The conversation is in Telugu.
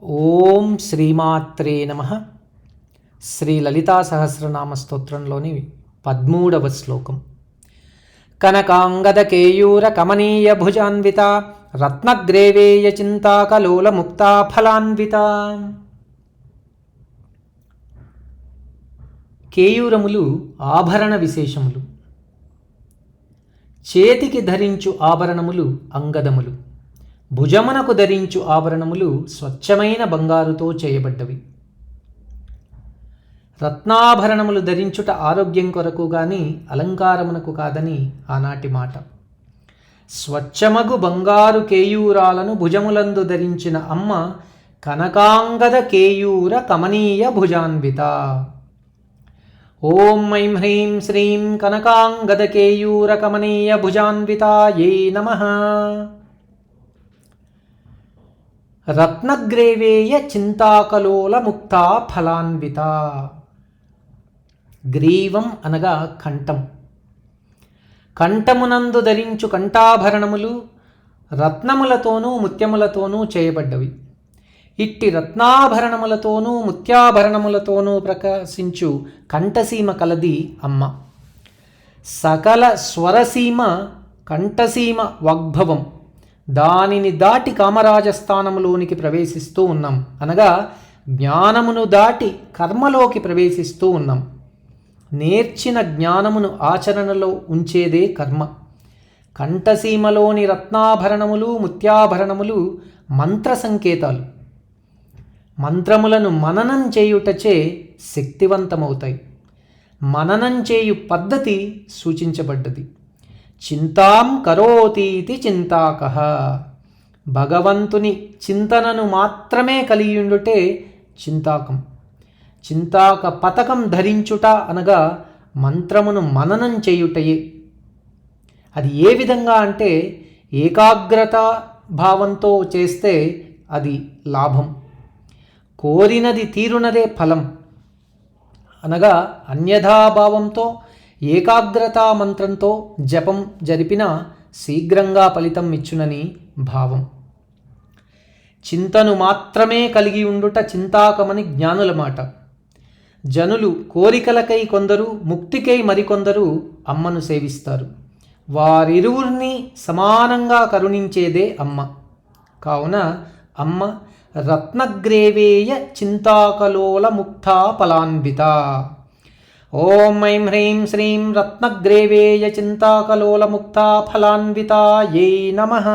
ఓం శ్రీమాత్రే నమః. శ్రీ లలితా సహస్రనామ స్తోత్రంలోని 13వ శ్లోకం. కనకాంగద కేయూర కమనీయ భుజాన్విత రత్నగ్రేవేయ చింతాకలోల ముక్తా ఫలాన్విత. కేయూరములు ఆభరణ విశేషములు. చేతికి ధరించు ఆభరణములు అంగదములు. భుజమునకు ధరించు ఆభరణములు స్వచ్ఛమైన బంగారుతో చేయబడ్డవి. రత్నాభరణములు ధరించుట ఆరోగ్యం కొరకు గాని అలంకారమునకు కాదని ఆనాటి మాట. స్వచ్ఛమగు బంగారు కేయూరాలను భుజములందు ధరించిన అమ్మ కనకాంగద కేయూర కమనీయ భుజాన్విత. ఓం ఐం హ్రీం శ్రీం కనకాంగద కేయూర కమనీయ భుజాన్వితాయై నమః. రత్నగ్రేవేయ చింతాకలోల ముక్తా ఫలాన్విత. గ్రీవం అనగా కంఠం. కంఠమునందు ధరించు కంఠాభరణములు రత్నములతోనూ ముత్యములతోనూ చేయబడ్డవి. ఇట్టి రత్నాభరణములతోనూ ముత్యాభరణములతోనూ ప్రకాశించు కంఠసీమ కలది అమ్మ. సకల స్వరసీమ కంఠసీమ వాగ్భవం. దానిని దాటి కామరాజస్థానములోనికి ప్రవేశిస్తూ ఉన్నాం, అనగా జ్ఞానమును దాటి కర్మలోకి ప్రవేశిస్తూ ఉన్నాం. నేర్చిన జ్ఞానమును ఆచరణలో ఉంచేదే కర్మ. కంఠసీమలోని రత్నాభరణములు ముత్యాభరణములు మంత్ర సంకేతాలు. మంత్రములను మననం చేయుటచే శక్తివంతమవుతాయి. మననం చేయు పద్ధతి సూచించబడ్డది. చింతాం కరోతీతి చింతాకః. భగవంతుని చింతనను మాత్రమే కలిగియుండుటే చింతాకం. చింతాక పతకం ధరించుట అనగా మంత్రమును మననం చేయుటయే. అది ఏ విధంగా అంటే ఏకాగ్రత భావంతో చేస్తే అది లాభం. కోరినది తీరునదే ఫలం, అనగా అన్యథాభావంతో ఏకాగ్రతా మంత్రంతో జపం జరిపిన శీఘ్రంగా ఫలితం ఇచ్చునని భావం. చింతను మాత్రమే కలిగి ఉండుట చింతాకమని జ్ఞానుల మాట. జనులు కోరికలకై కొందరు, ముక్తికై మరికొందరు అమ్మను సేవిస్తారు. వారిరువురిని సమానంగా కరుణించేదే అమ్మ. కావున అమ్మ రత్నగ్రేవేయ చింతాకలోల ముక్తా ఫలాన్విత. ఓం ఐం హ్రీం శ్రీం రత్నగ్రేవేయ చింతాకలోల ముక్తా ఫలాన్వితాయై నమః.